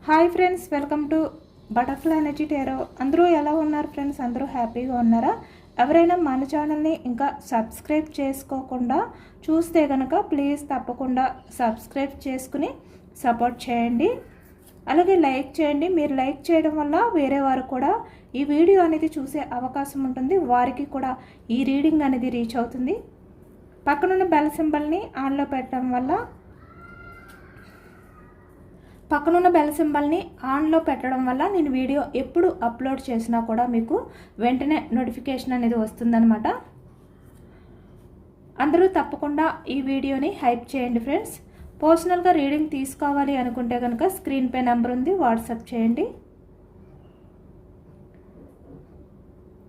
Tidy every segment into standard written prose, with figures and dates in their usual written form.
Hi friends, welcome to butterfly energy tarot. అందరూ ఎలా ఉన్నారు ఫ్రెండ్స్? అందరూ హ్యాపీగా ఉన్నారా? ఎవరైనా మన ఛానల్ని ఇంకా సబ్స్క్రైబ్ చేసుకోకుండా చూస్తే కనుక ప్లీజ్ తప్పకుండా సబ్స్క్రైబ్ చేసుకుని సపోర్ట్ చేయండి. అలాగే లైక్ చేయండి. మీరు లైక్ చేయడం వల్ల వేరే వారు కూడా ఈ వీడియో అనేది చూసే అవకాశం ఉంటుంది. వారికి కూడా ఈ రీడింగ్ అనేది రీచ్ అవుతుంది. పక్కనున్న బెల్ సింబల్ని ఆన్లో పెట్టడం వల్ల నేను వీడియో ఎప్పుడు అప్లోడ్ చేసినా కూడా మీకు వెంటనే నోటిఫికేషన్ అనేది వస్తుందన్నమాట. అందరూ తప్పకుండా ఈ వీడియోని హైప్ చేయండి ఫ్రెండ్స్. పర్సనల్గా రీడింగ్ తీసుకోవాలి అనుకుంటే కనుక స్క్రీన్ పై నెంబర్ ఉంది, వాట్సాప్ చేయండి.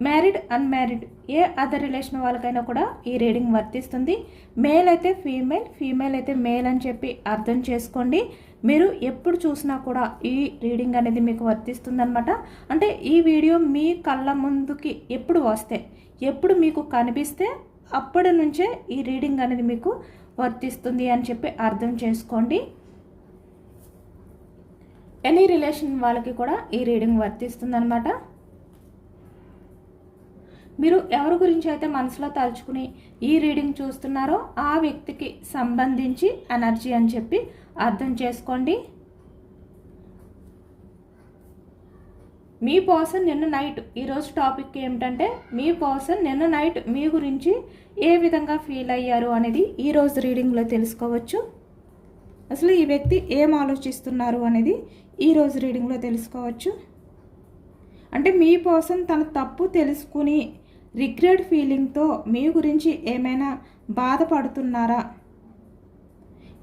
మ్యారీడ్, అన్మ్యారీడ్ ఏ అదర్ రిలేషన్ వాళ్ళకైనా కూడా ఈ రీడింగ్ వర్తిస్తుంది. మేల్ అయితే ఫీమేల్, ఫీమేల్ అయితే మేల్ అని చెప్పి అర్థం చేసుకోండి. మీరు ఎప్పుడు చూసినా కూడా ఈ రీడింగ్ అనేది మీకు వర్తిస్తుందన్నమాట. అంటే ఈ వీడియో మీ కళ్ళ ముందుకి ఎప్పుడు వస్తే, ఎప్పుడు మీకు కనిపిస్తే అప్పటి నుంచే ఈ రీడింగ్ అనేది మీకు వర్తిస్తుంది అని చెప్పి అర్థం చేసుకోండి. ఎనీ రిలేషన్ వాళ్ళకి కూడా ఈ రీడింగ్ వర్తిస్తుందన్నమాట. మీరు ఎవరి గురించి అయితే మనసులో తలుచుకుని ఈ రీడింగ్ చూస్తున్నారో ఆ వ్యక్తికి సంబంధించి ఎనర్జీ అని చెప్పి అర్థం చేసుకోండి. మీ పర్సన్ నిన్న నైట్, ఈరోజు టాపిక్ ఏమిటంటే మీ పర్సన్ నిన్న నైట్ మీ గురించి ఏ విధంగా ఫీల్ అయ్యారు అనేది ఈరోజు రీడింగ్లో తెలుసుకోవచ్చు. అసలు ఈ వ్యక్తి ఏం ఆలోచిస్తున్నారు అనేది ఈరోజు రీడింగ్లో తెలుసుకోవచ్చు. అంటే మీ పర్సన్ తన తప్పు తెలుసుకుని రిగ్రెట్ ఫీలింగ్తో మీ గురించి ఏమైనా బాధపడుతున్నారా?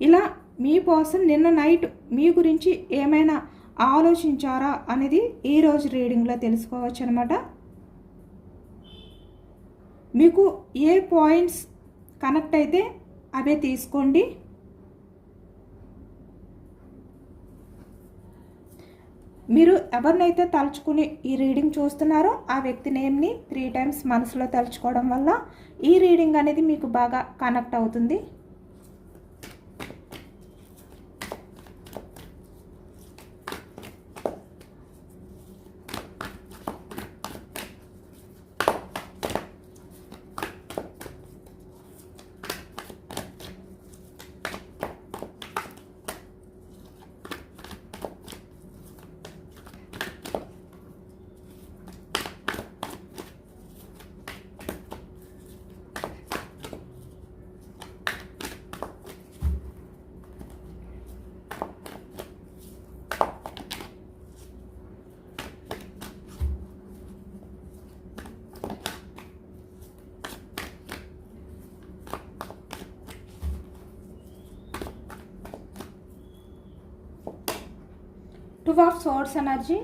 ఇలా మీ పర్సన్ నిన్న నైట్ మీ గురించి ఏమైనా ఆలోచించారా అనేది ఈరోజు రీడింగ్లో తెలుసుకోవచ్చు అనమాట. మీకు ఏ పాయింట్స్ కనెక్ట్ అయితే అవే తీసుకోండి. మీరు ఎవరినైతే తలుచుకుని ఈ రీడింగ్ చూస్తున్నారో ఆ వ్యక్తి నేమ్ని 3 times మనసులో తలుచుకోవడం వల్ల ఈ రీడింగ్ అనేది మీకు బాగా కనెక్ట్ అవుతుంది. Two of Swords energy,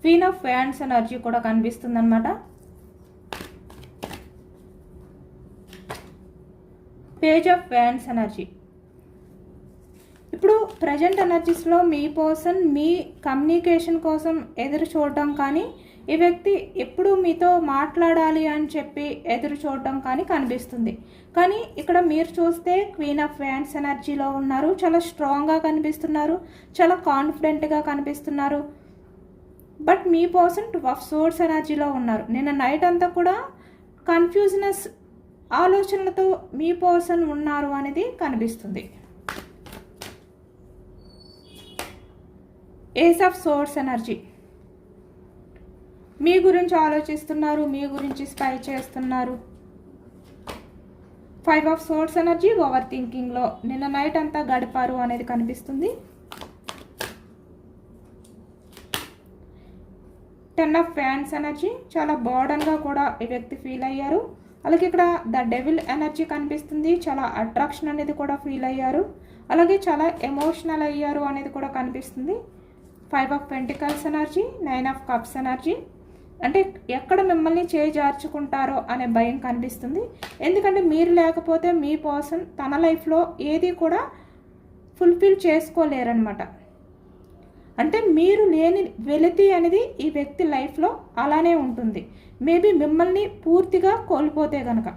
Queen of Wands energy కూడా కనిపిస్తుంది అన్నమాట. Page of Wands energy. ఇప్పుడు ప్రజెంట్ ఎనర్జీస్లో మీ పర్సన్ మీ కమ్యూనికేషన్ కోసం ఎదురు చూడటం కానీ, ఈ వ్యక్తి ఎప్పుడు మీతో మాట్లాడాలి అని చెప్పి ఎదురు చూడటం కానీ కనిపిస్తుంది. కానీ ఇక్కడ మీరు చూస్తే క్వీన్ ఆఫ్ వ్యాండ్స్ ఎనర్జీలో ఉన్నారు. చాలా స్ట్రాంగ్గా కనిపిస్తున్నారు, చాలా కాన్ఫిడెంట్గా కనిపిస్తున్నారు. But me person 2 of Swords ఎనర్జీలో ఉన్నారు. నిన్న నైట్ అంతా కూడా కన్ఫ్యూజనెస్ ఆలోచనలతో మీ పర్సన్ ఉన్నారు అనేది కనిపిస్తుంది. ఏస్ ఆఫ్ సోర్డ్స్ ఎనర్జీ, మీ గురించి ఆలోచిస్తున్నారు, మీ గురించి స్పై చేస్తున్నారు. 5 of Swords ఎనర్జీ, ఓవర్ థింకింగ్లో నిన్న నైట్ అంతా గడిపారు అనేది కనిపిస్తుంది. 10 of Wands ఎనర్జీ, చాలా బర్డన్గా కూడా ఈ వ్యక్తి ఫీల్ అయ్యారు. అలాగే ఇక్కడ ద డెవిల్ ఎనర్జీ కనిపిస్తుంది. చాలా అట్రాక్షన్ అనేది కూడా ఫీల్ అయ్యారు. అలాగే చాలా ఎమోషనల్ అయ్యారు అనేది కూడా కనిపిస్తుంది. 5 of Pentacles energy, 9 of Cups energy, అంటే ఎక్కడ మిమ్మల్ని చేజార్చుకుంటారో అనే భయం కనిపిస్తుంది. ఎందుకంటే మీరు లేకపోతే మీ పర్సన్ తన లైఫ్లో ఏది కూడా ఫుల్ఫిల్ చేసుకోలేరనమాట. అంటే మీరు లేని వెలితి అనేది ఈ వ్యక్తి లైఫ్లో అలానే ఉంటుంది. మేబీ మిమ్మల్ని పూర్తిగా కోల్పోతే గనక.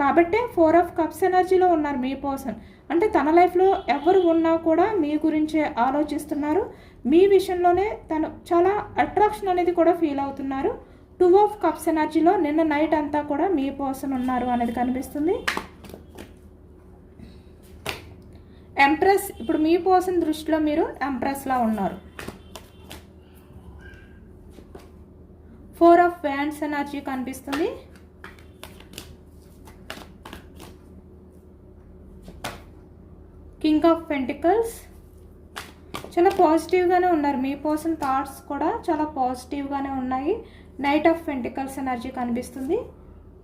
కాబట్టే 4 ఆఫ్ కప్స్ ఎనర్జీలో ఉన్నారు మీ పర్సన్. అంటే తన లైఫ్లో ఎవరు ఉన్నా కూడా మీ గురించే ఆలోచిస్తున్నారు. మీ విషయంలోనే తను చాలా అట్రాక్షన్ అనేది కూడా ఫీల్ అవుతున్నారు. 2 ఆఫ్ కప్స్ ఎనర్జీలో నిన్న నైట్ అంతా కూడా మీ పర్సన్ ఉన్నారు అనేది కనిపిస్తుంది. ఎంప్రెస్, ఇప్పుడు మీ పర్సన్ దృష్టిలో మీరు ఎంప్రెస్లా ఉన్నారు. 4 ఆఫ్ వ్యాండ్స్ ఎనర్జీ కనిపిస్తుంది. కింగ్ ఆఫ్ పెంటికల్స్, చాలా పాజిటివ్గానే ఉన్నారు. మీ పర్సన్ థాట్స్ కూడా చాలా పాజిటివ్గానే ఉన్నాయి. నైట్ ఆఫ్ పెంటికల్స్ ఎనర్జీ కనిపిస్తుంది.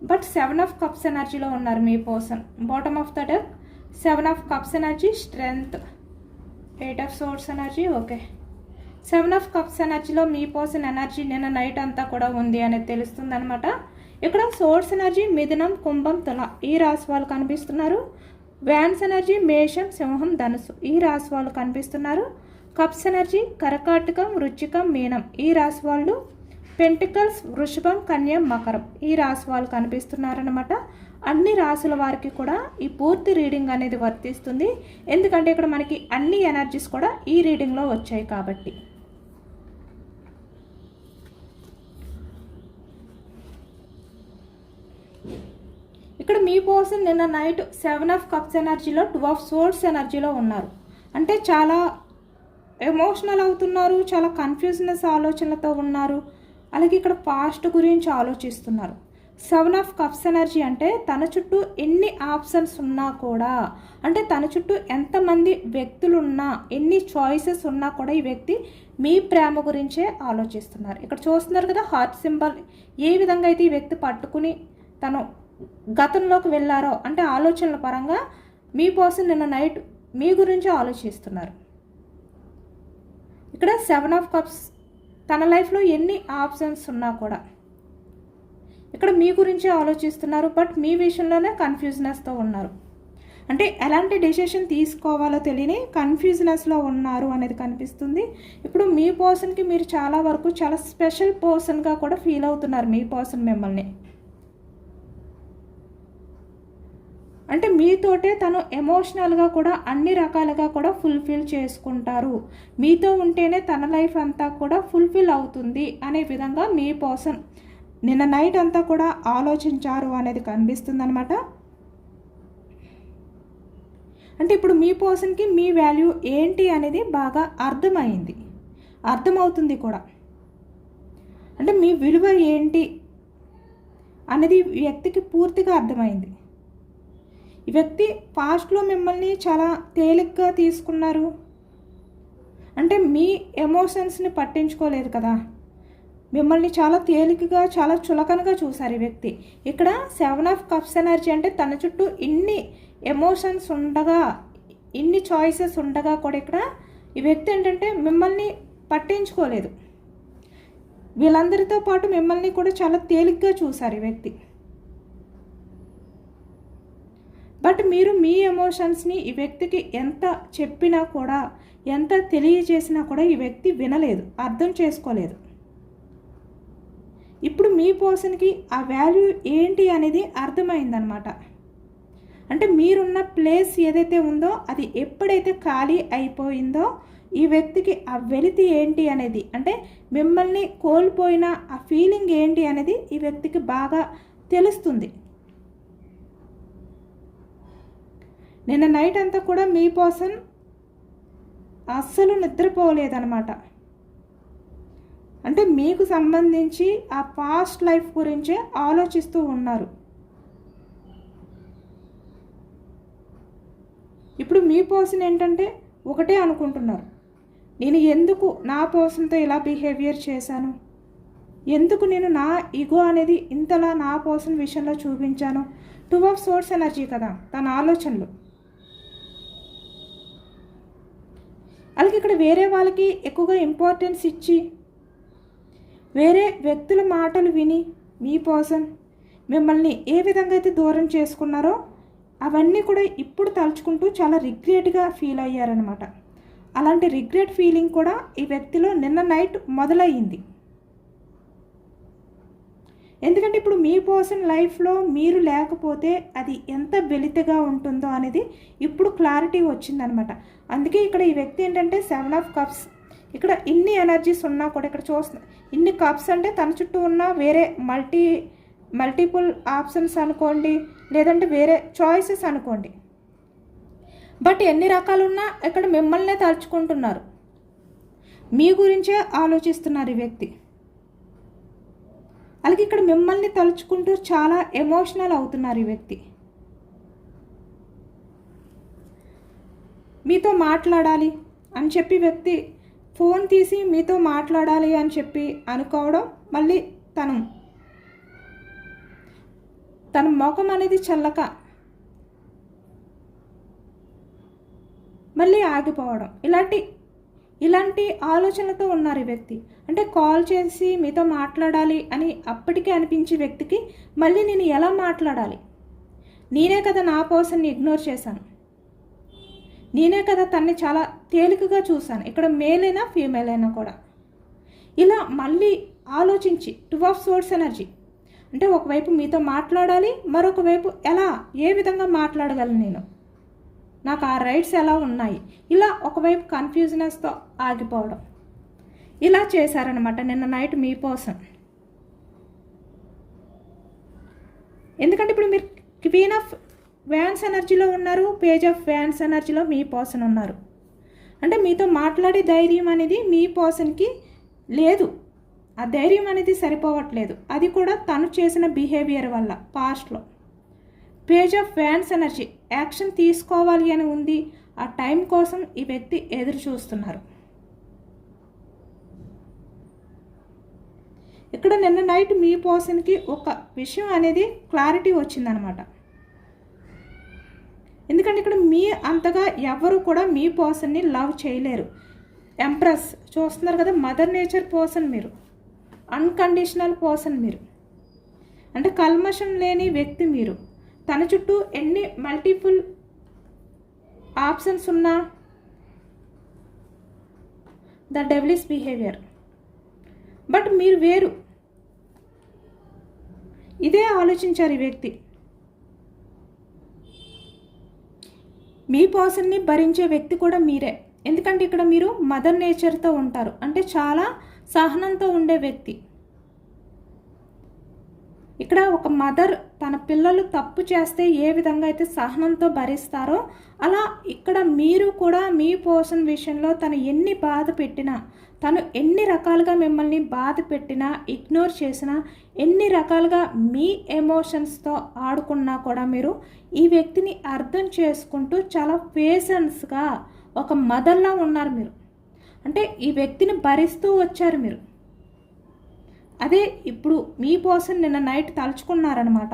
బట్ 7 ఆఫ్ కప్స్ ఎనర్జీలో ఉన్నారు మీ person. Bottom of the deck 7 of cups energy, strength, 8 of source energy. Okay, 7 of cups ఎనర్జీలో మీ పర్సన్ ఎనర్జీ నిన్న నైట్ అంతా కూడా ఉంది అనేది తెలుస్తుంది అనమాట. ఇక్కడ సోర్స్ ఎనర్జీ మిథునం, కుంభం, తుల ఈ రాశి వాళ్ళు కనిపిస్తున్నారు. వ్యాన్స్ ఎనర్జీ మేషం, సింహం, ధనుసు ఈ రాశి వాళ్ళు కనిపిస్తున్నారు. కప్స్ ఎనర్జీ కర్కాటకం, వృశ్చికం, మీనం ఈ రాశి వాళ్ళు. పెంటికల్స్ వృషభం, కన్య, మకరం ఈ రాశి వాళ్ళు కనిపిస్తున్నారనమాట. అన్ని రాశుల వారికి కూడా ఈ పూర్తి రీడింగ్ అనేది వర్తిస్తుంది. ఎందుకంటే ఇక్కడ మనకి అన్ని ఎనర్జీస్ కూడా ఈ రీడింగ్లో వచ్చాయి కాబట్టి. ఇక్కడ మీ పర్సన్ నిన్న నైట్ 7 ఆఫ్ కప్స్ ఎనర్జీలో 2 ఆఫ్ సోర్స్ ఎనర్జీలో ఉన్నారు. అంటే చాలా ఎమోషనల్ అవుతున్నారు, చాలా కన్ఫ్యూజనెస్ ఆలోచనలతో ఉన్నారు. అలాగే ఇక్కడ పాస్ట్ గురించి ఆలోచిస్తున్నారు. 7 ఆఫ్ కప్స్ ఎనర్జీ అంటే తన చుట్టూ ఎన్ని ఆప్షన్స్ ఉన్నా కూడా, అంటే తన చుట్టూ ఎంతమంది వ్యక్తులు ఉన్నా, ఎన్ని చాయిసెస్ ఉన్నా కూడా ఈ వ్యక్తి మీ ప్రేమ గురించే ఆలోచిస్తున్నారు. ఇక్కడ చూస్తున్నారు కదా హార్ట్ సింబల్. ఏ విధంగా అయితే ఈ వ్యక్తి పట్టుకుని తను గతంలోకి వెళ్ళారో, అంటే ఆలోచనల పరంగా మీ పర్సన్ నిన్న నైట్ మీ గురించి ఆలోచిస్తున్నారు. ఇక్కడ 7 ఆఫ్ కప్స్ తన లైఫ్లో ఎన్ని ఆప్షన్స్ ఉన్నా కూడా ఇక్కడ మీ గురించి ఆలోచిస్తున్నారు. బట్ మీ విషయంలోనే కన్ఫ్యూజనెస్తో ఉన్నారు. అంటే ఎలాంటి డెసిషన్ తీసుకోవాలో తెలియని కన్ఫ్యూజనెస్లో ఉన్నారు అనేది కనిపిస్తుంది. ఇప్పుడు మీ పర్సన్కి మీరు చాలా వరకు చాలా స్పెషల్ పర్సన్గా కూడా ఫీల్ అవుతున్నారు మీ పర్సన్ మిమ్మల్ని. అంటే మీతోటే తను ఎమోషనల్గా కూడా అన్ని రకాలుగా కూడా ఫుల్ఫిల్ చేసుకుంటారు. మీతో ఉంటేనే తన లైఫ్ అంతా కూడా ఫుల్ఫిల్ అవుతుంది అనే విధంగా మీ పర్సన్ నిన్న నైట్ అంతా కూడా ఆలోచించారు అనేది కనిపిస్తుంది అనమాట. అంటే ఇప్పుడు మీ పర్సన్కి మీ వాల్యూ ఏంటి అనేది బాగా అర్థమవుతుంది కూడా. అంటే మీ విలువ ఏంటి అనేది వ్యక్తికి పూర్తిగా అర్థమైంది. ఈ వ్యక్తి పాస్ట్లో మిమ్మల్ని చాలా తేలిగ్గా తీసుకున్నారు. అంటే మీ ఎమోషన్స్ని పట్టించుకోలేదు కదా, మిమ్మల్ని చాలా తేలికగా చాలా చులకనగా చూశారు ఈ వ్యక్తి. ఇక్కడ 7 ఆఫ్ కప్స్ ఎనర్జీ అంటే తన చుట్టూ ఇన్ని ఎమోషన్స్ ఉండగా, ఇన్ని చాయిసెస్ ఉండగా కూడా ఇక్కడ ఈ వ్యక్తి ఏంటంటే మిమ్మల్ని పట్టించుకోలేదు. వీళ్ళందరితో పాటు మిమ్మల్ని కూడా చాలా తేలిగ్గా చూశారు ఈ వ్యక్తి. బట్ మీరు మీ ఎమోషన్స్ని ఈ వ్యక్తికి ఎంత చెప్పినా కూడా, ఎంత తెలియజేసినా కూడా ఈ వ్యక్తి వినలేదు, అర్థం చేసుకోలేదు. ఇప్పుడు మీ పర్సన్కి ఆ వాల్యూ ఏంటి అనేది అర్థమైందనమాట. అంటే మీరున్న ప్లేస్ ఏదైతే ఉందో అది ఎప్పుడైతే ఖాళీ అయిపోయిందో ఈ వ్యక్తికి ఆ వెలితి ఏంటి అనేది, అంటే మిమ్మల్ని కోల్పోయిన ఆ ఫీలింగ్ ఏంటి అనేది ఈ వ్యక్తికి బాగా తెలుస్తుంది. నిన్న నైట్ అంతా కూడా మీ పర్సన్ అస్సలు నిద్రపోలేదన్నమాట. అంటే మీకు సంబంధించి ఆ పాస్ట్ లైఫ్ గురించే ఆలోచిస్తూ ఉన్నారు. ఇప్పుడు మీ పర్సన్ ఏంటంటే ఒకటే అనుకుంటున్నారు, నేను ఎందుకు నా పర్సన్తో ఇలా బిహేవియర్ చేశాను, ఎందుకు నేను నా ఈగో అనేది ఇంతలా నా పర్సన్ విషయంలో చూపించాను. 2 ఆఫ్ సోర్స్ ఎనర్జీ కదా తన ఆలోచనలు. అలాగే ఇక్కడ వేరే వాళ్ళకి ఎక్కువగా ఇంపార్టెన్స్ ఇచ్చి, వేరే వ్యక్తుల మాటలు విని మీ పర్సన్ మిమ్మల్ని ఏ విధంగా అయితే దూరం చేసుకున్నారో అవన్నీ కూడా ఇప్పుడు తలుచుకుంటూ చాలా రిగ్రెట్గా ఫీల్ అయ్యారనమాట. అలాంటి రిగ్రెట్ ఫీలింగ్ కూడా ఈ వ్యక్తిలో నిన్న నైట్ మొదలయ్యింది. ఎందుకంటే ఇప్పుడు మీ పర్సన్ లైఫ్లో మీరు లేకపోతే అది ఎంత వెలితిగా ఉంటుందో అనేది ఇప్పుడు క్లారిటీ వచ్చిందనమాట. అందుకే ఇక్కడ ఈ వ్యక్తి ఏంటంటే 7 ఆఫ్ కప్స్, ఇక్కడ ఇన్ని ఎనర్జీస్ ఉన్నా కూడా ఇక్కడ చూస్తున్నా, ఇన్ని కప్స్ అంటే తన చుట్టూ ఉన్న వేరే మల్టిపుల్ ఆప్షన్స్ అనుకోండి, లేదంటే వేరే చాయిసెస్ అనుకోండి. బట్ ఎన్ని రకాలున్నా ఇక్కడ మిమ్మల్నే తలుచుకుంటున్నారు, మీ గురించే ఆలోచిస్తున్నారు ఈ వ్యక్తి. అలాగే ఇక్కడ మిమ్మల్ని తలుచుకుంటూ చాలా ఎమోషనల్ అవుతున్నారు ఈ వ్యక్తి. మీతో మాట్లాడాలి అని చెప్పి వ్యక్తి ఫోన్ తీసి మీతో మాట్లాడాలి అని చెప్పి అనుకోవడం, మళ్ళీ తన ముఖం అనేది చల్లక మళ్ళీ ఆగిపోవడం, ఇలాంటి ఆలోచనలతో ఉన్నారు ఈ వ్యక్తి. అంటే కాల్ చేసి మీతో మాట్లాడాలి అని అప్పటికే అనిపించే వ్యక్తికి మళ్ళీ నేను ఎలా మాట్లాడాలి, నేనే కదా నా పర్సన్ని ఇగ్నోర్ చేశాను, నేనే కదా తన్ని చాలా తేలికగా చూశాను, ఇక్కడ మేల్ అయినా ఫీమేల్ అయినా కూడా, ఇలా మళ్ళీ ఆలోచించి 2 ఆఫ్ సోర్స్ ఎనర్జీ. అంటే ఒకవైపు మీతో మాట్లాడాలి, మరొక వైపు ఏ విధంగా మాట్లాడగలను నేను, నాకు ఆ రైట్స్ ఎలా ఉన్నాయి, ఇలా ఒకవైపు కన్ఫ్యూజనెస్తో ఆగిపోవడం, ఇలా చేశారనమాట నిన్న నైట్ మీ పర్సన్. ఎందుకంటే ఇప్పుడు మీరు క్వీన్ ఆఫ్ వ్యాన్స్ ఎనర్జీలో ఉన్నారు, పేజ్ ఆఫ్ వ్యాన్స్ ఎనర్జీలో మీ పర్సన్ ఉన్నారు. అంటే మీతో మాట్లాడే ధైర్యం అనేది మీ పర్సన్కి లేదు, ఆ ధైర్యం అనేది సరిపోవట్లేదు, అది కూడా తను చేసిన బిహేవియర్ వల్ల పాస్ట్లో. Page of wands energy action తీసుకోవాలి అని ఉంది, ఆ టైం కోసం ఈ వ్యక్తి ఎదురు చూస్తున్నారు. ఇక్కడ నిన్న నైట్ మీ పర్సన్కి ఒక విషయం అనేది క్లారిటీ వచ్చిందనమాట. ఎందుకంటే ఇక్కడ మీ అంతగా ఎవరు కూడా మీ పర్సన్ని లవ్ చేయలేరు. ఎంప్రెస్ చూస్తున్నారు కదా, మదర్ నేచర్ పర్సన్ మీరు, అన్కండిషనల్ పర్సన్ మీరు, అంటే కల్మషం లేని వ్యక్తి మీరు. తన చుట్టూ ఎన్ని మల్టిపుల్ ఆప్షన్స్ ఉన్నా ద డెవిలిష్ బిహేవియర్, బట్ మీరు వేరు. ఇదే ఆలోచించారు ఈ వ్యక్తి. మీ పర్సన్ని భరించే వ్యక్తి కూడా మీరే. ఎందుకంటే ఇక్కడ మీరు మదర్ నేచర్తో ఉంటారు, అంటే చాలా సహనంతో ఉండే వ్యక్తి. ఇక్కడ ఒక మదర్ తన పిల్లలు తప్పు చేస్తే ఏ విధంగా అయితే సహనంతో భరిస్తారో, అలా ఇక్కడ మీరు కూడా మీ పర్సన్ విషయంలో తను ఎన్ని బాధ పెట్టినా, తను ఎన్ని రకాలుగా మిమ్మల్ని బాధ పెట్టినా, ఇగ్నోర్ చేసినా, ఎన్ని రకాలుగా మీ ఎమోషన్స్తో ఆడుకున్నా కూడా మీరు ఈ వ్యక్తిని అర్థం చేసుకుంటూ చాలా పేషెన్స్గా ఒక మదర్లా ఉన్నారు మీరు. అంటే ఈ వ్యక్తిని భరిస్తూ వచ్చారు మీరు. అదే ఇప్పుడు మీ పర్సన్ నిన్న నైట్ తలుచుకున్నారనమాట.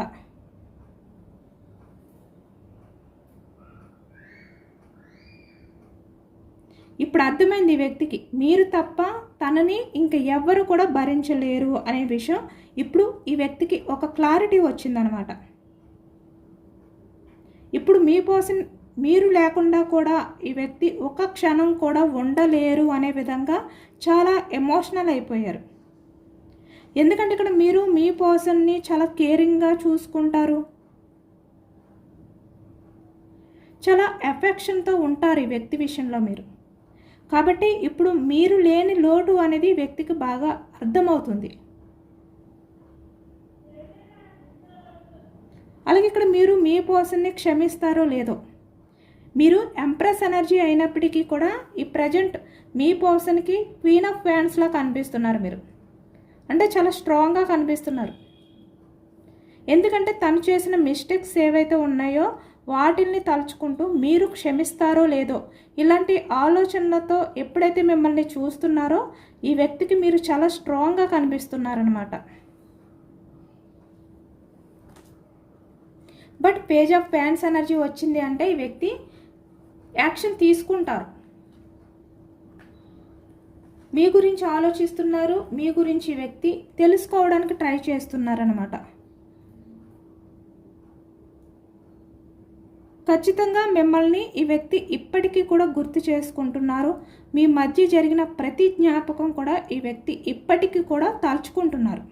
ఇప్పుడు అర్థమైంది ఈ వ్యక్తికి, మీరు తప్ప తనని ఇంక ఎవ్వరు కూడా భరించలేరు అనే విషయం ఇప్పుడు ఈ వ్యక్తికి ఒక క్లారిటీ వచ్చిందనమాట. ఇప్పుడు మీ పర్సన్ మీరు లేకుండా కూడా ఈ వ్యక్తి ఒక క్షణం కూడా ఉండలేరు అనే విధంగా చాలా ఎమోషనల్ అయిపోయారు. ఎందుకంటే ఇక్కడ మీరు మీ పర్సన్ని చాలా కేరింగ్గా చూసుకుంటారు, చాలా ఎఫెక్షన్తో ఉంటారు ఈ వ్యక్తి విషయంలో మీరు. కాబట్టి ఇప్పుడు మీరు లేని లోటు అనేది వ్యక్తికి బాగా అర్థమవుతుంది. అలాగే ఇక్కడ మీరు మీ పర్సన్ని క్షమిస్తారో లేదో, మీరు ఎంప్రెస్ ఎనర్జీ అయినప్పటికీ కూడా ఈ ప్రజెంట్ మీ పర్సన్కి క్వీన్ ఆఫ్ వ్యాండ్స్లా కనిపిస్తున్నారు మీరు. అంటే చాలా స్ట్రాంగ్గా కనిపిస్తున్నారు. ఎందుకంటే తను చేసిన మిస్టేక్స్ ఏవైతే ఉన్నాయో వాటిల్ని తలుచుకుంటూ మీరు క్షమిస్తారో లేదో ఇలాంటి ఆలోచనలతో ఎప్పుడైతే మిమ్మల్ని చూస్తున్నారో ఈ వ్యక్తికి మీరు చాలా స్ట్రాంగ్గా కనిపిస్తున్నారనమాట. బట్ పేజ్ ఆఫ్ ప్యాన్స్ ఎనర్జీ వచ్చింది అంటే ఈ వ్యక్తి యాక్షన్ తీసుకుంటారు. మీ గురించి ఆలోచిస్తున్నారు, మీ గురించి ఈ వ్యక్తి తెలుసుకోవడానికి ట్రై చేస్తున్నారనమాట. ఖచ్చితంగా మిమ్మల్ని ఈ వ్యక్తి ఇప్పటికీ కూడా గుర్తు చేసుకుంటున్నారు. మీ మధ్య జరిగిన ప్రతి జ్ఞాపకం కూడా ఈ వ్యక్తి ఇప్పటికీ కూడా తలుచుకుంటున్నారు.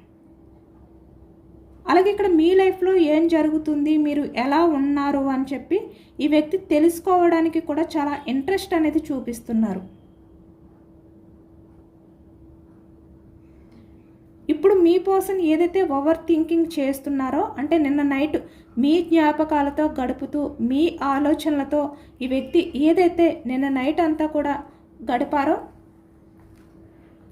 అలాగే ఇక్కడ మీ లైఫ్లో ఏం జరుగుతుంది, మీరు ఎలా ఉన్నారు అని చెప్పి ఈ వ్యక్తి తెలుసుకోవడానికి కూడా చాలా ఇంట్రెస్ట్ అనేది చూపిస్తున్నారు. ఇప్పుడు మీ పర్సన్ ఏదైతే ఓవర్ థింకింగ్ చేస్తున్నారో, అంటే నిన్న నైట్ మీ జ్ఞాపకాలతో గడుపుతూ మీ ఆలోచనలతో ఈ వ్యక్తి ఏదైతే నిన్న నైట్ అంతా కూడా గడిపారో,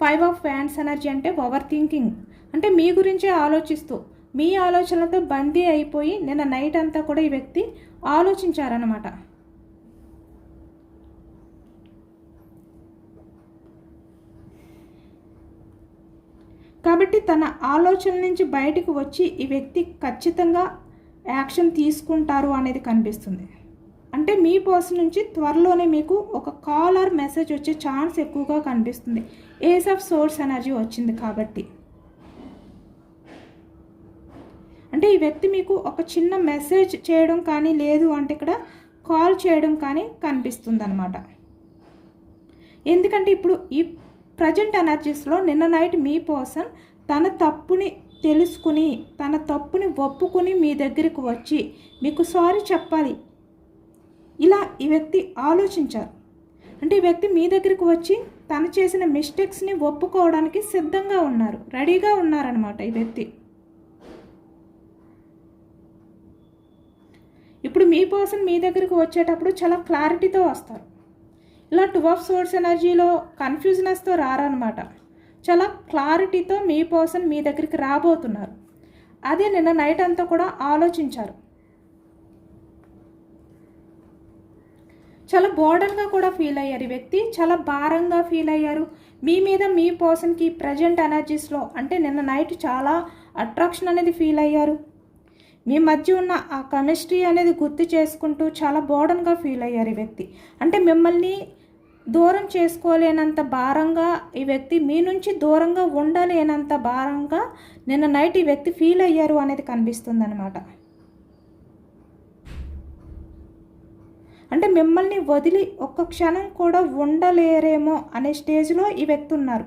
5 ఆఫ్ ఫ్యాన్స్ ఎనర్జీ అంటే ఓవర్ థింకింగ్, అంటే మీ గురించే ఆలోచిస్తూ మీ ఆలోచనలతో బందీ అయిపోయి నిన్న నైట్ అంతా కూడా ఈ వ్యక్తి ఆలోచించారన్నమాట. కాబట్టి తన ఆలోచన నుంచి బయటకు వచ్చి ఈ వ్యక్తి ఖచ్చితంగా యాక్షన్ తీసుకుంటారు అనేది కనిపిస్తుంది. అంటే మీ పర్సన్ నుంచి త్వరలోనే మీకు ఒక కాల్ ఆర్ మెసేజ్ వచ్చే ఛాన్స్ ఎక్కువగా కనిపిస్తుంది. ఏస్ ఆఫ్ సోర్స్ ఎనర్జీ వచ్చింది కాబట్టి, అంటే ఈ వ్యక్తి మీకు ఒక చిన్న మెసేజ్ చేయడం కానీ, లేదు అంటే ఇక్కడ కాల్ చేయడం కానీ కనిపిస్తుంది అన్నమాట. ఎందుకంటే ఇప్పుడు ఈ ప్రజెంట్ ఎనర్జీస్లో నిన్న నైట్ మీ పర్సన్ తన తప్పుని తెలుసుకుని, తన తప్పుని ఒప్పుకుని మీ దగ్గరికి వచ్చి మీకు సారీ చెప్పాలి, ఇలా ఈ వ్యక్తి ఆలోచించారు. అంటే ఈ వ్యక్తి మీ దగ్గరికి వచ్చి తను చేసిన మిస్టేక్స్ని ఒప్పుకోవడానికి సిద్ధంగా ఉన్నారు, రెడీగా ఉన్నారనమాట ఈ వ్యక్తి. ఇప్పుడు మీ పర్సన్ మీ దగ్గరికి వచ్చేటప్పుడు చాలా క్లారిటీతో వస్తారు. ఇలా 2 ఆఫ్ సోర్స్ ఎనర్జీలో కన్ఫ్యూజనెస్తో రారనమాట. చాలా క్లారిటీతో మీ పర్సన్ మీ దగ్గరికి రాబోతున్నారు. అదే నిన్న నైట్ అంతా కూడా ఆలోచించారు. చాలా బోర్డన్గా కూడా ఫీల్ అయ్యారు ఈ వ్యక్తి, చాలా భారంగా ఫీల్ అయ్యారు. మీ మీద మీ పర్సన్కి ప్రజెంట్ ఎనర్జీస్లో అంటే నిన్న నైట్ చాలా అట్రాక్షన్ అనేది ఫీల్ అయ్యారు. మీ మధ్య ఉన్న ఆ కెమిస్ట్రీ అనేది గుర్తు చేసుకుంటూ చాలా బోర్డన్గా ఫీల్ అయ్యారు ఈ వ్యక్తి. అంటే మిమ్మల్ని దూరం చేసుకోలేనంత భారంగా ఈ వ్యక్తి, మీ నుంచి దూరంగా ఉండలేనంత భారంగా నిన్న నైట్ ఈ వ్యక్తి ఫీల్ అయ్యారు అనేది కనిపిస్తుంది అనమాట. అంటే మిమ్మల్ని వదిలి ఒక్క క్షణం కూడా ఉండలేరేమో అనే స్టేజ్లో ఈ వ్యక్తి ఉన్నారు.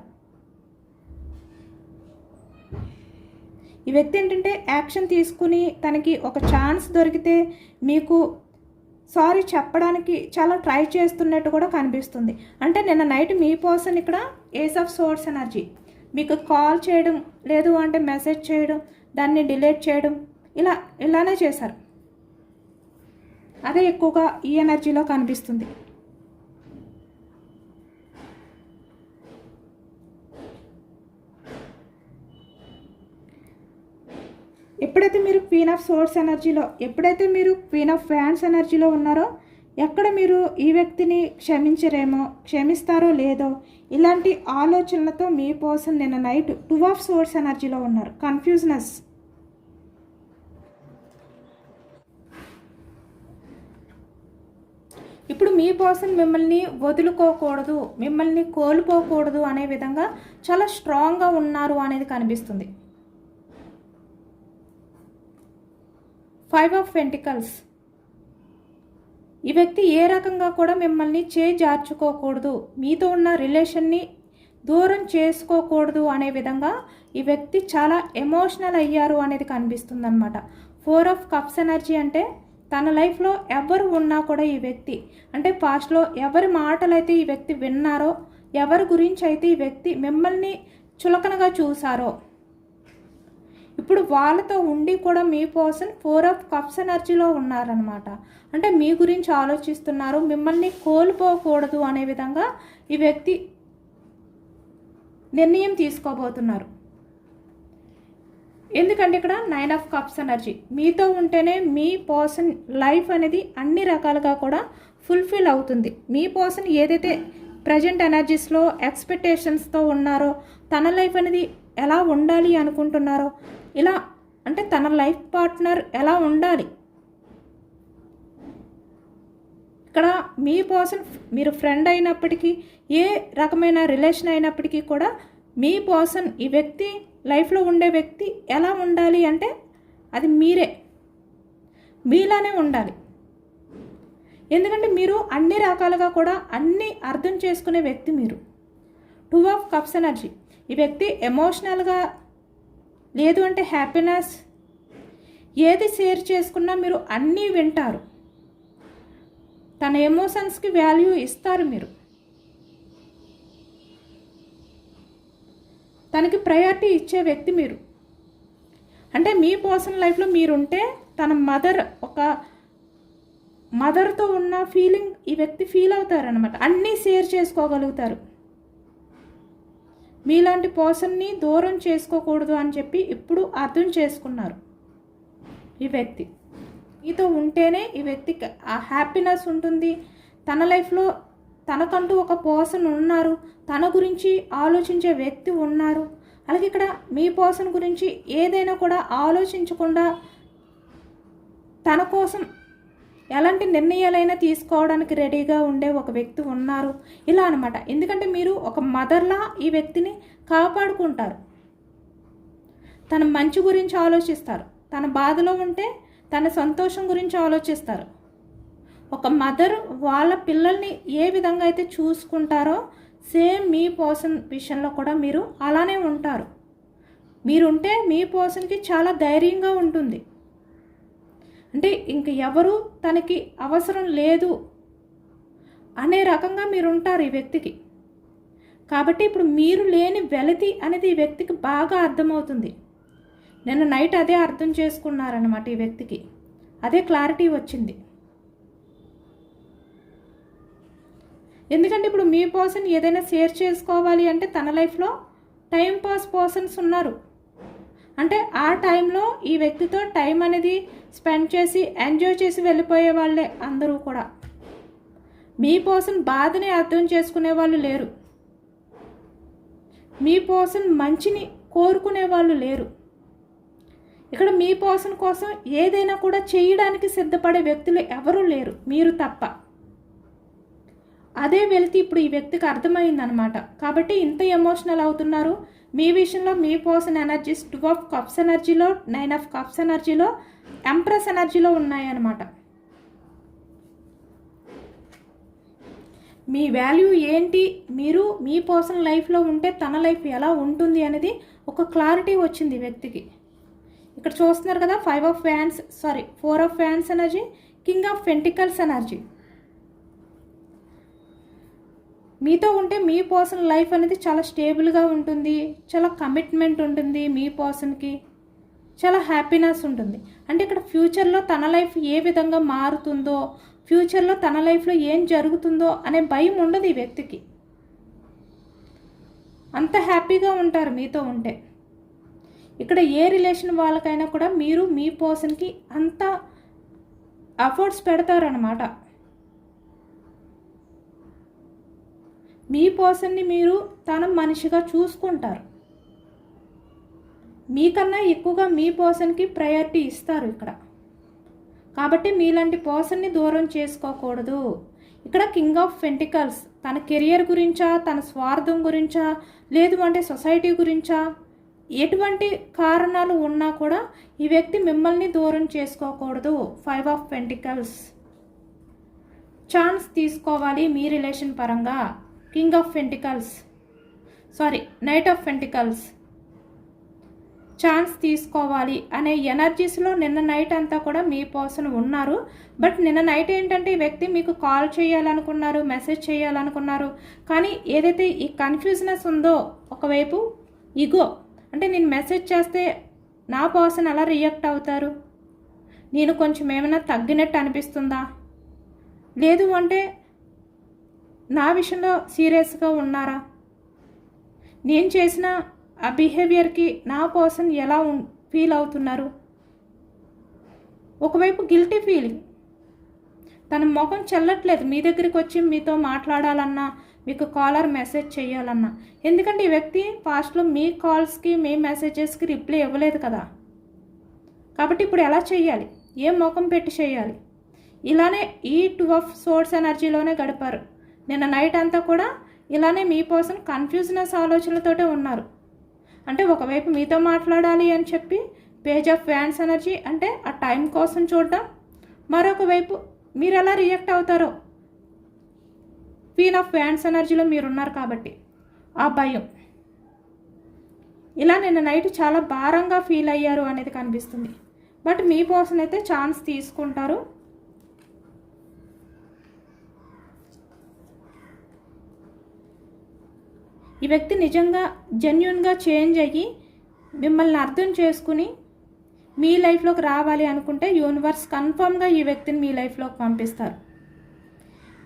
ఈ వ్యక్తి ఏంటంటే యాక్షన్ తీసుకుని తనకి ఒక ఛాన్స్ దొరికితే మీకు సారీ చెప్పడానికి చాలా ట్రై చేస్తున్నట్టు కూడా కనిపిస్తుంది. అంటే నిన్న నైట్ మీ పర్సన్ ఇక్కడ ఏస్ ఆఫ్ సోర్స్ ఎనర్జీ మీకు కాల్ చేయడం, లేదు అంటే మెసేజ్ చేయడం, దాన్ని డిలీట్ చేయడం, ఇలానే చేశారు. అదే ఎక్కువగా ఈ ఎనర్జీలో కనిపిస్తుంది. ఎప్పుడైతే మీరు క్వీన్ ఆఫ్ సోర్స్ ఎనర్జీలో, ఎప్పుడైతే మీరు క్వీన్ ఆఫ్ ఫ్యాన్స్ ఎనర్జీలో ఉన్నారో, ఎక్కడ మీరు ఈ వ్యక్తిని క్షమించరేమో, క్షమిస్తారో లేదో ఇలాంటి ఆలోచనలతో మీ పర్సన్ నిన్న నైట్ 2 ఆఫ్ సోర్స్ ఎనర్జీలో ఉన్నారు. కన్ఫ్యూజనెస్. ఇప్పుడు మీ పర్సన్ మిమ్మల్ని వదులుకోకూడదు, మిమ్మల్ని కోల్పోకూడదు అనే విధంగా చాలా స్ట్రాంగ్గా ఉన్నారు అనేది కనిపిస్తుంది. 5 ఆఫ్ పెంటికల్స్. ఈ వ్యక్తి ఏ రకంగా కూడా మిమ్మల్ని చేజార్చుకోకూడదు, మీతో ఉన్న రిలేషన్ని దూరం చేసుకోకూడదు అనే విధంగా ఈ వ్యక్తి చాలా ఎమోషనల్ అయ్యారు అనేది కనిపిస్తుంది అనమాట. 4 ఆఫ్ కప్స్ ఎనర్జీ అంటే తన లైఫ్లో ఎవరు ఉన్నా కూడా ఈ వ్యక్తి, అంటే పాస్ట్లో ఎవరి మాటలైతే ఈ వ్యక్తి విన్నారో, ఎవరి గురించి అయితే ఈ వ్యక్తి మిమ్మల్ని చులకనగా చూసారో, ఇప్పుడు వాళ్ళతో ఉండి కూడా మీ పర్సన్ 4 ఆఫ్ కప్స్ ఎనర్జీలో ఉన్నారనమాట. అంటే మీ గురించి ఆలోచిస్తున్నారు, మిమ్మల్ని కోల్పోకూడదు అనే విధంగా ఈ వ్యక్తి నిర్ణయం తీసుకోబోతున్నారు. ఎందుకంటే ఇక్కడ 9 ఆఫ్ కప్స్ ఎనర్జీ, మీతో ఉంటేనే మీ పర్సన్ లైఫ్ అనేది అన్ని రకాలుగా కూడా ఫుల్ఫిల్ అవుతుంది. మీ పర్సన్ ఏదైతే ప్రజెంట్ ఎనర్జీస్లో ఎక్స్పెక్టేషన్స్తో ఉన్నారో, తన లైఫ్ అనేది ఎలా ఉండాలి అనుకుంటున్నారో, ఇలా అంటే తన లైఫ్ పార్ట్నర్ ఎలా ఉండాలి, ఇక్కడ మీ పర్సన్ మీరు ఫ్రెండ్ అయినప్పటికీ, ఏ రకమైన రిలేషన్ అయినప్పటికీ కూడా మీ పర్సన్ ఈ వ్యక్తి లైఫ్లో ఉండే వ్యక్తి ఎలా ఉండాలి అంటే అది మీలానే ఉండాలి. ఎందుకంటే మీరు అన్ని రకాలుగా కూడా అన్ని అర్థం చేసుకునే వ్యక్తి మీరు. 2 ఆఫ్ కప్స్ ఎనర్జీ, ఈ వ్యక్తి ఎమోషనల్గా, లేదు అంటే హ్యాపీనెస్, ఏది షేర్ చేసుకున్నా మీరు అన్నీ వింటారు. తన ఎమోషన్స్కి వాల్యూ ఇస్తారు మీరు. తనకి ప్రయారిటీ ఇచ్చే వ్యక్తి మీరు. అంటే మీ పర్సనల్ లైఫ్లో మీరుంటే తన మదర్తో ఉన్న ఫీలింగ్ ఈ వ్యక్తి ఫీల్ అవుతారనమాట. అన్నీ షేర్ చేసుకోగలుగుతారు. మీలాంటి పర్సన్ని దూరం చేసుకోకూడదు అని చెప్పి ఇప్పుడు అర్థం చేసుకున్నారు ఈ వ్యక్తి. మీతో ఉంటేనే ఈ వ్యక్తికి ఆ హ్యాపీనెస్ ఉంటుంది. తన లైఫ్లో తనకంటూ ఒక పర్సన్ ఉన్నారు, తన గురించి ఆలోచించే వ్యక్తి ఉన్నారు. అలాగే ఇక్కడ మీ పర్సన్ గురించి ఏదైనా కూడా ఆలోచించకుండా తన కోసం ఎలాంటి నిర్ణయాలైనా తీసుకోవడానికి రెడీగా ఉండే ఒక వ్యక్తి ఉన్నారు. ఇలా అనమాట. ఎందుకంటే మీరు ఒక మదర్లా ఈ వ్యక్తిని కాపాడుకుంటారు. తన మంచి గురించి ఆలోచిస్తారు. తన బాధలో ఉంటే తన సంతోషం గురించి ఆలోచిస్తారు. ఒక మదర్ వాళ్ళ పిల్లల్ని ఏ విధంగా అయితే చూసుకుంటారో సేమ్ మీ పర్సన్ విషయంలో కూడా మీరు అలానే ఉంటారు. మీరుంటే మీ పర్సన్కి చాలా ధైర్యంగా ఉంటుంది. అంటే ఇంక ఎవరు తనకి అవసరం లేదు అనే రకంగా మీరు ఉంటారు ఈ వ్యక్తికి. కాబట్టి ఇప్పుడు మీరు లేని వెలితి అనేది ఈ వ్యక్తికి బాగా అర్థమవుతుంది. నిన్న నైట్ అదే అర్థం చేసుకున్నారనమాట ఈ వ్యక్తికి. అదే క్లారిటీ వచ్చింది. ఎందుకంటే ఇప్పుడు మీ పర్సన్ ఏదైనా షేర్ చేసుకోవాలి అంటే తన లైఫ్లో టైం పాస్ పర్సన్స్ ఉన్నారు. అంటే ఆ టైంలో ఈ వ్యక్తితో టైం అనేది స్పెండ్ చేసి ఎంజాయ్ చేసి వెళ్ళిపోయే వాళ్ళే అందరూ కూడా. మీ పర్సన్ బాధని అర్థం చేసుకునే వాళ్ళు లేరు. మీ పర్సన్ మంచిని కోరుకునే వాళ్ళు లేరు. ఇక్కడ మీ పర్సన్ కోసం ఏదైనా కూడా చేయడానికి సిద్ధపడే వ్యక్తులు ఎవరూ లేరు, మీరు తప్ప. అదే వెళ్తే ఇప్పుడు ఈ వ్యక్తికి అర్థమైందనమాట. కాబట్టి ఇంత ఎమోషనల్ అవుతున్నారు. మీ విషయంలో మీ పర్సన్ ఎనర్జీస్ 2 ఆఫ్ కప్స్ ఎనర్జీలో, 9 ఆఫ్ కప్స్ ఎనర్జీలో, ఎంప్రెస్ ఎనర్జీలో ఉన్నాయన్నమాట. మీ వాల్యూ ఏంటి, మీరు మీ పర్సనల్ లైఫ్లో ఉంటే తన లైఫ్ ఎలా ఉంటుంది అనేది ఒక క్లారిటీ వచ్చింది ఈ వ్యక్తికి. ఇక్కడ చూస్తున్నారు కదా 4 of wands energy, king of pentacles energy. మీతో ఉంటే మీ పర్సనల్ లైఫ్ అనేది చాలా స్టేబుల్గా ఉంటుంది, చాలా కమిట్మెంట్ ఉంటుంది, మీ పర్సన్కి చాలా హ్యాపీనెస్ ఉంటుంది. అంటే ఇక్కడ ఫ్యూచర్లో తన లైఫ్ ఏ విధంగా మారుతుందో, ఫ్యూచర్లో తన లైఫ్లో ఏం జరుగుతుందో అనే భయం ఉండదు ఈ వ్యక్తికి. అంత హ్యాపీగా ఉంటారు మీతో ఉంటే. ఇక్కడ ఏ రిలేషన్ వాళ్ళకైనా కూడా మీరు మీ పర్సన్కి అంత ఎఫర్ట్స్ పెడతారనమాట. మీ పర్సన్ని మీరు తన మనిషిగా చూసుకుంటారు. మీకన్నా ఎక్కువగా మీ పర్సన్కి ప్రయారిటీ ఇస్తారు ఇక్కడ. కాబట్టి మీలాంటి పర్సన్ని దూరం చేసుకోకూడదు. ఇక్కడ కింగ్ ఆఫ్ పెంటికల్స్ తన కెరియర్ గురించా, తన స్వార్థం గురించా, లేదు అంటే సొసైటీ గురించా, ఎటువంటి కారణాలు ఉన్నా కూడా ఈ వ్యక్తి మిమ్మల్ని దూరం చేసుకోకూడదు. 5 ఆఫ్ పెంటికల్స్ ఛాన్స్ తీసుకోవాలి మీ రిలేషన్ పరంగా. King of pentacles knight of pentacles chance తీసుకోవాలి అనే ఎనర్జీస్లో నిన్న నైట్ అంతా కూడా మీ పర్సన్ ఉన్నారు. బట్ నిన్న నైట్ ఏంటంటే ఈ వ్యక్తి మీకు కాల్ చేయాలనుకున్నారు, మెసేజ్ చేయాలనుకున్నారు. కానీ ఏదైతే ఈ కన్ఫ్యూజనెస్ ఉందో, ఒకవైపు ఈగో, అంటే నేను మెసేజ్ చేస్తే నా పర్సన్ ఎలా రియాక్ట్ అవుతారు, నేను కొంచెం ఏమైనా తగ్గినట్టు అనిపిస్తుందా, లేదు అంటే నా విషయంలో సీరియస్గా ఉన్నారా, నేను చేసిన ఆ బిహేవియర్కి నా పర్సన్ ఎలా ఫీల్ అవుతున్నారు. ఒకవైపు గిల్టీ ఫీలింగ్, తన ముఖం చెల్లట్లేదు మీ దగ్గరికి వచ్చి మీతో మాట్లాడాలన్నా, మీకు కాలర్ మెసేజ్ చేయాలన్నా. ఎందుకంటే ఈ వ్యక్తి పాస్ట్లో మీ కాల్స్కి, మీ మెసేజెస్కి రిప్లై ఇవ్వలేదు కదా. కాబట్టి ఇప్పుడు ఎలా చేయాలి, ఏ ముఖం పెట్టి చేయాలి. ఇలానే ఈ 2 ఆఫ్ సోర్స్ ఎనర్జీలోనే గడిపారు నిన్న నైట్ అంతా కూడా. ఇలానే మీ పర్సన్ కన్ఫ్యూజనెస్ ఆలోచనలతోటే ఉన్నారు. అంటే ఒకవైపు మీతో మాట్లాడాలి అని చెప్పి పేజ్ ఆఫ్ వ్యాండ్స్ ఎనర్జీ, అంటే ఆ టైం కోసం చూడడం, మరొక వైపు మీరు ఎలా రియాక్ట్ అవుతారో క్వీన్ ఆఫ్ వ్యాండ్స్ ఎనర్జీలో మీరున్నారు కాబట్టి ఆ భయం. ఇలా నిన్న నైట్ చాలా భారంగా ఫీల్ అయ్యారు అనేది కనిపిస్తుంది. బట్ మీ పర్సన్ అయితే ఛాన్స్ తీసుకుంటారు. ఈ వ్యక్తి నిజంగా జెన్యున్గా చేంజ్ అయ్యి మిమ్మల్ని అర్థం చేసుకుని మీ లైఫ్లోకి రావాలి అనుకుంటే యూనివర్స్ కన్ఫర్మ్గా ఈ వ్యక్తిని మీ లైఫ్లోకి పంపిస్తారు.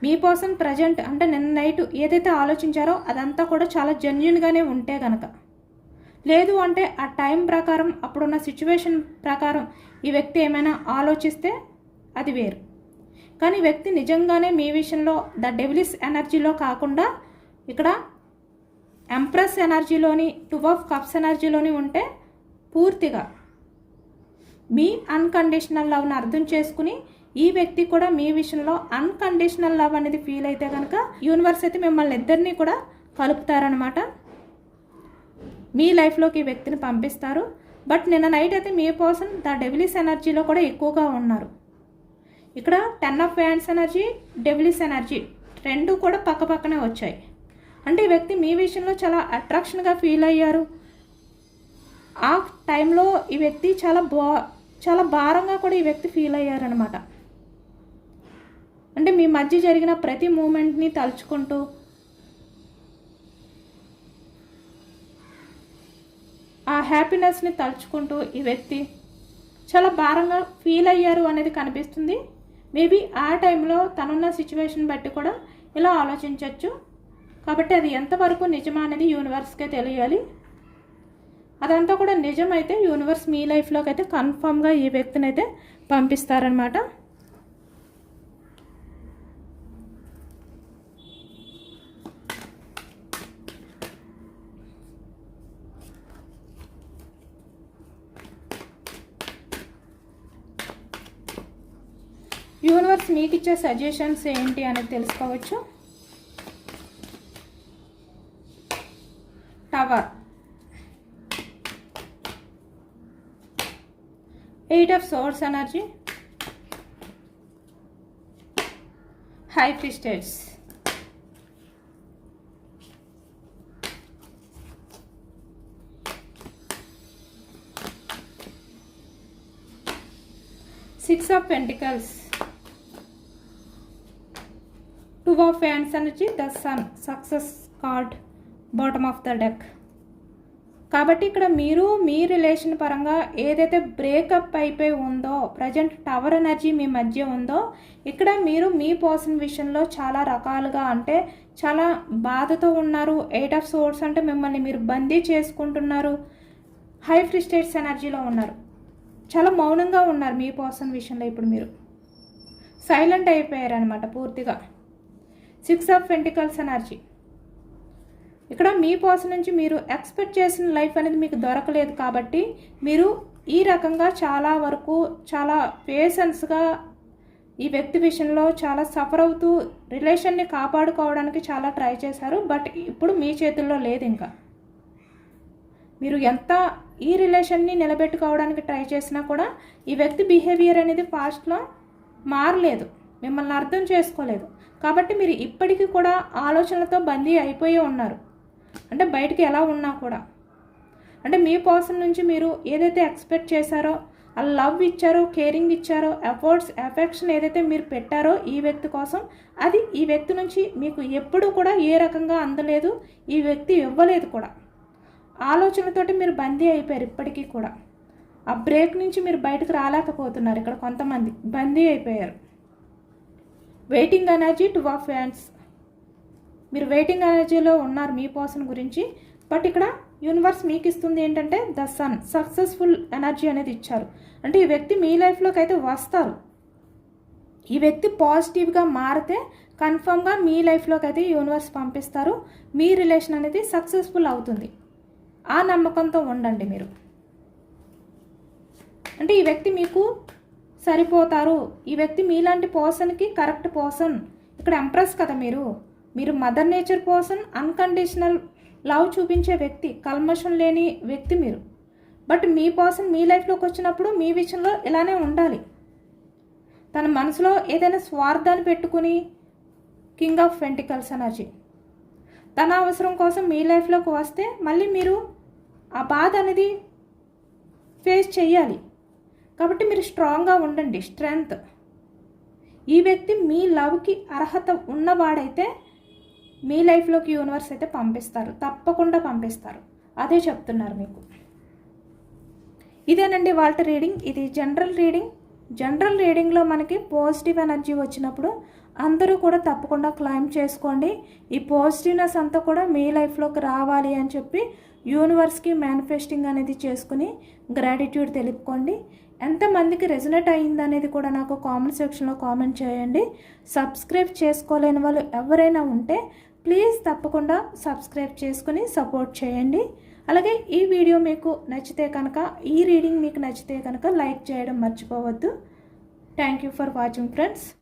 మీ పర్సన్ ప్రజెంట్ అంటే నిన్న నైట్ ఏదైతే ఆలోచించారో అదంతా కూడా చాలా జెన్యున్గానే ఉంటే కనుక, లేదు అంటే ఆ టైం ప్రకారం అప్పుడున్న సిచ్యువేషన్ ప్రకారం ఈ వ్యక్తి ఏమైనా ఆలోచిస్తే అది వేరు. కానీ వ్యక్తి నిజంగానే మీ విషయంలో ద డెవిలిస్ ఎనర్జీలో కాకుండా ఇక్కడ ఎంప్రెస్ ఎనర్జీలోని, 2 ఆఫ్ కప్స్ ఎనర్జీలోని ఉంటే పూర్తిగా మీ అన్కండిషనల్ లవ్ని అర్థం చేసుకుని ఈ వ్యక్తి కూడా మీ విషయంలో అన్కండిషనల్ లవ్ అనేది ఫీల్ అయితే కనుక యూనివర్స్ అయితే మిమ్మల్ని ఇద్దరినీ కూడా కలుపుతారనమాట. మీ లైఫ్లోకి ఈ వ్యక్తిని పంపిస్తారు. బట్ నిన్న నైట్ అయితే మీ పర్సన్ ద డెవిలిస్ ఎనర్జీలో కూడా ఎక్కువగా ఉన్నారు. ఇక్కడ 10 ఆఫ్ వ్యాండ్స్ ఎనర్జీ, డెవిలిస్ ఎనర్జీ రెండు కూడా పక్క పక్కనే వచ్చాయి. అంటే ఈ వ్యక్తి మీ విషయంలో చాలా అట్రాక్షన్గా ఫీల్ అయ్యారు. ఆ టైంలో ఈ వ్యక్తి చాలా భారంగా కూడా ఈ వ్యక్తి ఫీల్ అయ్యారనమాట. అంటే మీ మధ్య జరిగిన ప్రతి మూమెంట్ని తలుచుకుంటూ ఆ హ్యాపీనెస్ని తలుచుకుంటూ ఈ వ్యక్తి చాలా భారంగా ఫీల్ అయ్యారు అనేది కనిపిస్తుంది. మేబీ ఆ టైంలో తనున్న సిచ్యువేషన్ బట్టి కూడా ఇలా ఆలోచించవచ్చు. కాబట్టి అది ఎంతవరకు నిజమా అనేది యూనివర్స్కే తెలియాలి. అదంతా కూడా నిజమైతే యూనివర్స్ మీ లైఫ్లోకి అయితే కన్ఫామ్గా ఈ వ్యక్తిని అయితే పంపిస్తారనమాట. యూనివర్స్ మీకు ఇచ్చే సజెషన్స్ ఏంటి అనేది తెలుసుకోవచ్చు. Tower, 8 of source energy, high priestess, six of pentacles, 2 of wands energy, the sun, success card, bottom of the deck. కాబట్టి ఇక్కడ మీరు మీ రిలేషన్ పరంగా ఏదైతే బ్రేకప్ అయిపోయి ఉందో, ప్రజెంట్ టవర్ ఎనర్జీ మీ మధ్య ఉందో, ఇక్కడ మీరు మీ పర్సన్ విషయంలో చాలా రకాలుగా అంటే చాలా బాధతో ఉన్నారు. 8 ఆఫ్ సోర్స్ అంటే మిమ్మల్ని మీరు బందీ చేసుకుంటున్నారు. హై ప్రీస్టెస్ ఎనర్జీలో ఉన్నారు. చాలా మౌనంగా ఉన్నారు మీ పర్సన్ విషయంలో. ఇప్పుడు మీరు సైలెంట్ అయిపోయారు అనమాట పూర్తిగా. 6 ఆఫ్ పెంటికల్స్ ఎనర్జీ, ఇక్కడ మీ పర్సన్ నుంచి మీరు ఎక్స్పెక్ట్ చేసిన లైఫ్ అనేది మీకు దొరకలేదు. కాబట్టి మీరు ఈ రకంగా చాలా వరకు చాలా పేషెన్స్గా ఈ వ్యక్తి విషయంలో చాలా సఫర్ అవుతూ రిలేషన్ని కాపాడుకోవడానికి చాలా ట్రై చేశారు. బట్ ఇప్పుడు మీ చేతుల్లో లేదు. ఇంకా మీరు ఎంత ఈ రిలేషన్ని నిలబెట్టుకోవడానికి ట్రై చేసినా కూడా ఈ వ్యక్తి బిహేవియర్ అనేది పాస్ట్లో మారలేదు, మిమ్మల్ని అర్థం చేసుకోలేదు. కాబట్టి మీరు ఇప్పటికీ కూడా ఆలోచనలతో బందీ అయిపోయి ఉన్నారు. అంటే బయటికి ఎలా ఉన్నా కూడా అంటే మీ పర్సన్ నుంచి మీరు ఏదైతే ఎక్స్పెక్ట్ చేశారో, ఆ లవ్ ఇచ్చారో, కేరింగ్ ఇచ్చారో, ఎఫర్ట్స్, ఎఫెక్షన్ ఏదైతే మీరు పెట్టారో ఈ వ్యక్తి కోసం, అది ఈ వ్యక్తి నుంచి మీకు ఎప్పుడూ కూడా ఏ రకంగా అందలేదు. ఈ వ్యక్తి ఇవ్వలేదు కూడా. ఆలోచనలతోటి మీరు బందీ అయిపోయారు. ఇప్పటికీ కూడా ఆ బ్రేక్ నుంచి మీరు బయటకు రాలేకపోతున్నారు. ఇక్కడ కొంతమంది బందీ అయిపోయారు. వెయిటింగ్ ఎనర్జీ, 2 ఆఫ్ వ్యాండ్స్, మీరు వెయిటింగ్ ఎనర్జీలో ఉన్నారు మీ పర్సన్ గురించి. బట్ ఇక్కడ యూనివర్స్ మీకు ఇస్తుంది ఏంటంటే ద సన్, సక్సెస్ఫుల్ ఎనర్జీ అనేది ఇచ్చారు. అంటే ఈ వ్యక్తి మీ లైఫ్లోకి అయితే వస్తారు. ఈ వ్యక్తి పాజిటివ్గా మారితే కన్ఫర్మ్గా మీ లైఫ్లోకి అయితే యూనివర్స్ పంపిస్తారు. మీ రిలేషన్ అనేది సక్సెస్ఫుల్ అవుతుంది. ఆ నమ్మకంతో ఉండండి మీరు. అంటే ఈ వ్యక్తి మీకు సరిపోతారు. ఈ వ్యక్తి మీలాంటి పర్సన్కి కరెక్ట్ పర్సన్. ఇక్కడ ఎంప్రెస్ కదా మీరు mother nature person, unconditional love చూపించే వ్యక్తి, కల్మషం లేని వ్యక్తి మీరు. బట్ మీ పర్సన్ మీ లైఫ్లోకి వచ్చినప్పుడు మీ విషయంలో ఇలానే ఉండాలి. తన మనసులో ఏదైనా స్వార్థాన్ని పెట్టుకుని, కింగ్ ఆఫ్ పెంటికల్స్ ఎనర్జీ, తన అవసరం కోసం మీ లైఫ్లోకి వస్తే మళ్ళీ మీరు ఆ బాధ అనేది ఫేస్ చేయాలి. కాబట్టి మీరు స్ట్రాంగ్గా ఉండండి. స్ట్రెంగ్త్. ఈ వ్యక్తి మీ లవ్కి అర్హత ఉన్నవాడైతే మీ లైఫ్లోకి యూనివర్స్ అయితే పంపిస్తారు, తప్పకుండా పంపిస్తారు. అదే చెప్తున్నారు మీకు. ఇదేనండి వాళ్ళ రీడింగ్. ఇది జనరల్ రీడింగ్. జనరల్ రీడింగ్లో మనకి పాజిటివ్ ఎనర్జీ వచ్చినప్పుడు అందరూ కూడా తప్పకుండా క్లైమ్ చేసుకోండి. ఈ పాజిటివ్నెస్ అంతా కూడా మీ లైఫ్లోకి రావాలి అని చెప్పి యూనివర్స్కి మేనిఫెస్టింగ్ అనేది చేసుకుని గ్రాటిట్యూడ్ తెలుపుకోండి. ఎంతమందికి రెజొనేట్ అయ్యింది అనేది కూడా నాకు కామెంట్ సెక్షన్లో కామెంట్ చేయండి. సబ్స్క్రైబ్ చేసుకోలేని వాళ్ళు ఎవరైనా ఉంటే ప్లీజ్ తప్పకుండా సబ్స్క్రైబ్ చేసుకుని సపోర్ట్ చేయండి. అలాగే ఈ వీడియో మీకు నచ్చితే కనుక, ఈ రీడింగ్ మీకు నచ్చితే కనుక లైక్ చేయడం మర్చిపోవద్దు. Thank you for watching friends.